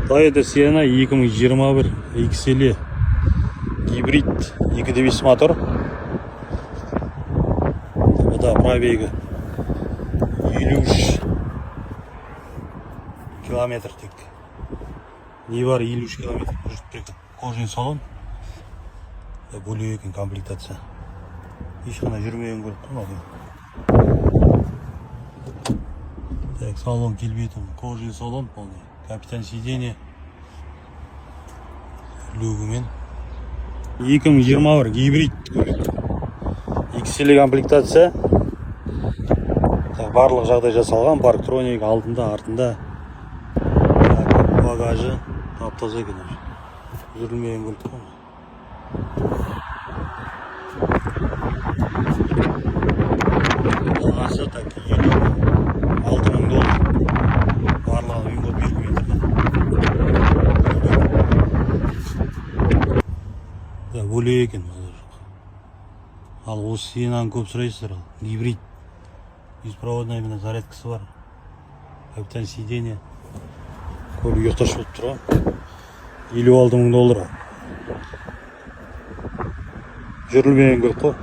Toyota Sienna 2021 XL гибрид 2.5 мотор. Бұда пробегі 53 километр тек. Не бар 53 километр жүріп тұрады. Кожаный салон. Бөлек екен комплектация. Ешқандай жүрмеген көріп тұрмын. Так, салон келбетін. Кожаный салон полный. Капитан сиденье. Люгімен. 2021 гибрид. XL комплектация. Барлық жағдай жасалған. Парктроник алдында, артында. Багажы тап-таза екен. Жүрілмеген көріп тұрмын. Бағасы так 6.000 доллар. Барлығы үйге бермейді. Бөлек екен. Ал осы Сиеннаны көп сұрайсыздар. Гибрид. Беспроводной именно зарядкасы бар. Капитан сиденье. Көлік ұйықташ болып тұр. 56.000 доллар. Жүрілмеген көлік қой.